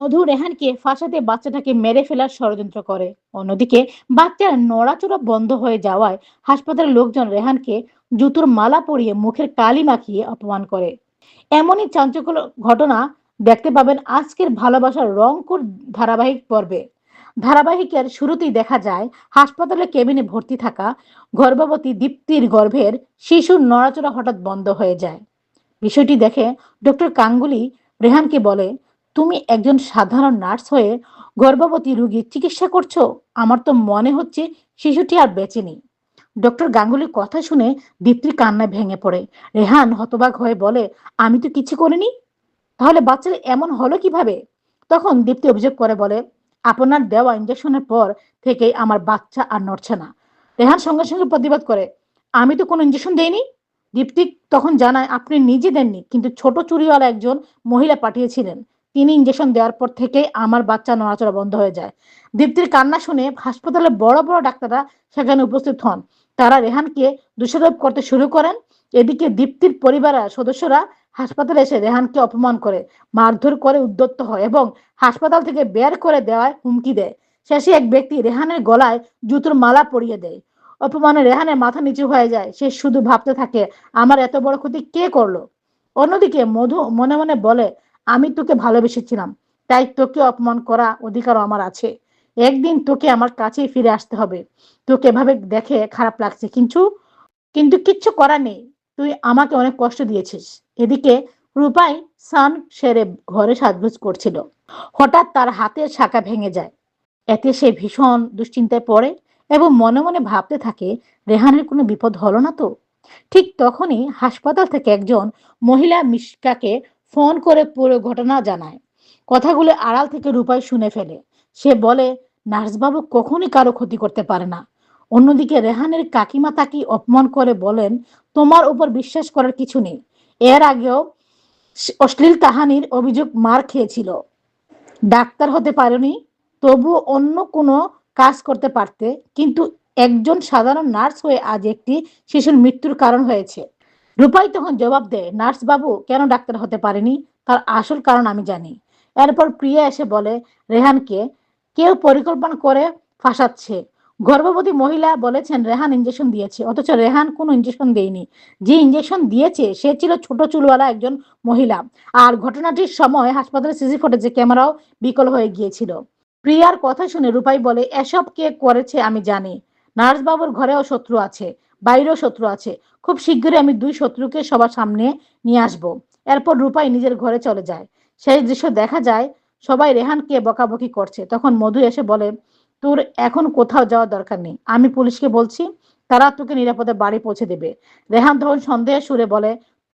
মধু রেহানকে ফাঁসাতে বাচ্চাটাকে মেরে ফেলার ষড়যন্ত্র করে। অন্যদিকে বাচ্চার নড়াচড়া বন্ধ হয়ে যাওয়ায় হাসপাতালের লোকজন রেহানকে জুতোর মালা পরিয়ে মুখের কালি মাখিয়ে অপমান করে। এমনই চাঞ্চল্যকর ঘটনা দেখতে পাবেন আজকের ভালোবাসার রংপুর ধারাবাহিক পর্বে। ধারাবাহিকের শুরুতেই দেখা যায় হাসপাতালের কেবিনে ভর্তি থাকা গর্ভবতী দীপ্তির গর্ভের শিশুর নড়াচড়া হঠাৎ বন্ধ হয়ে যায়। বিষয়টি দেখে ডক্টর গাঙ্গুলি রেহানকে বলে, তুমি একজন সাধারণ নার্স হয়ে গর্ভবতী রোগীর চিকিৎসা করছো? আমার তো মনে হচ্ছে শিশুটি আর বেঁচে নেই। ডক্টর গাঙ্গুলির কথা শুনে দীপ্তির কান্নায় ভেঙে পড়ে। রেহান হতবাক হয়ে বলে, আমি তো কিছু করিনি, তাহলে বাচ্চার এমন হলো কিভাবে? তখন দীপ্তি অভিযোগ করে বলে, আপনার দেওয়া ইঞ্জেকশনের পর থেকেই আমার বাচ্চা আর নড়ছে না। রেহান সঙ্গে সঙ্গে প্রতিবাদ করে, আমি তো কোনো ইঞ্জেকশন দেইনি। দীপ্তি তখন জানায়, আপনি নিজে দেননি, কিন্তু ছোট চুরিওয়ালা একজন মহিলা পাঠিয়েছিলেন। তিনি ইঞ্জেকশন দেওয়ার পর থেকেই আমার বাচ্চা নড়াচড়া বন্ধ হয়ে যায়। দীপ্তির কান্না শুনে হাসপাতালে বড় বড় ডাক্তাররা সেখানে উপস্থিত হন। তারা রেহানকে দোষারোপ করতে শুরু করেন। এদিকে দীপ্তির পরিবারের সদস্যরা হাসপাতালে এসে রেহানকে অপমান করে, মারধর করে, উদ্যত হয় এবং হাসপাতাল থেকে বের করে দেওয়ার হুমকি দেয়। শেষে এক ব্যক্তি রেহানের গলায় জুতোর মালা পরিয়ে দেয়। অপমানে রেহানের মাথা নিচু হয়ে যায়। সে শুধু ভাবতে থাকে, আমার এত বড় ক্ষতি কে করলো? অন্যদিকে মধু মনে মনে বলে, আমি তোকে ভালোবেসেছিলাম, তাই তোকে অপমান করা অধিকার আমার আছে। একদিন তোকে আমার কাছেই ফিরে আসতে হবে। তোকে এভাবে দেখে খারাপ লাগছে, কিন্তু কিন্তু কিচ্ছু করার নেই। তুই আমাকে অনেক কষ্ট দিয়েছিস। এদিকে রূপাই স্নান সেরে ঘরে সাজগোজ করছিল। হঠাৎ তার হাতের শাখা ভেঙে যায়। এতে সে ভীষণ দুশ্চিন্তায় পড়ে এবং মনে মনে ভাবতে থাকে, রেহানের কোনো বিপদ হলো না তো? ঠিক তখনই হাসপাতাল থেকে একজন মহিলা মিশকাকে ফোন করে পুরো ঘটনা জানায়। কথাগুলো আড়াল থেকে রূপাই শুনে ফেলে। সে বলে, নার্সবাবু কখনই কারো ক্ষতি করতে পারে না। অন্যদিকে রেহানের কাকিমা তাকে অপমান করে বলেন, তোমার উপর বিশ্বাস করার কিছু নেই। এর আগেও অশ্লীল কাহানির অভিযোগ মার খেয়েছিল, ডাক্তার হতে পারেনি, তবু অন্য কোনো কাজ করতে পারতে, কিন্তু একজন সাধারণ নার্স হয়ে আজ একটি শিশুর মৃত্যুর কারণ হয়েছে। রূপাই তখন জবাব দেয়, নার্স বাবু কেন ডাক্তার হতে পারেনি তার আসল কারণ আমি জানি। এরপর প্রিয়া এসে বলে, রেহানকে কেউ পরিকল্পনা করে ফাঁসাচ্ছে। গর্ভবতী মহিলা বলেছেন রেহান ইঞ্জেকশন দিয়েছে, অথচ রেহান কোনো ইঞ্জেকশন দেয়নি। যে ইঞ্জেকশন দিয়েছে সে ছিল ছোট চুলওয়ালা একজন মহিলা। আর ঘটনাটির সময় হাসপাতালের সিসি ফুটেজে ক্যামেরাও বিকল হয়ে গিয়েছিল। প্রিয়ার কথা শুনে রূপাই বলে, এসব কে করেছে আমি জানি। নার্স বাবুর ঘরেও শত্রু আছে, বাইরেও শত্রু আছে। খুব শীঘ্রই আমি দুই শত্রুকে সবার সামনে নিয়ে আসব। এরপর রূপাই নিজের ঘরে চলে যায়। সেই দৃশ্য দেখা যায়, সবাই রেহানকে বকাবকি করছে। তখন মধু এসে বলে, তোর এখন কোথাও যাওয়ার দরকার নেই, আমি পুলিশকে বলছি, তারা তোকে নিরাপদে বাড়ি পৌঁছে দেবে। রেহান তখন সন্দেহের সুরে বলে,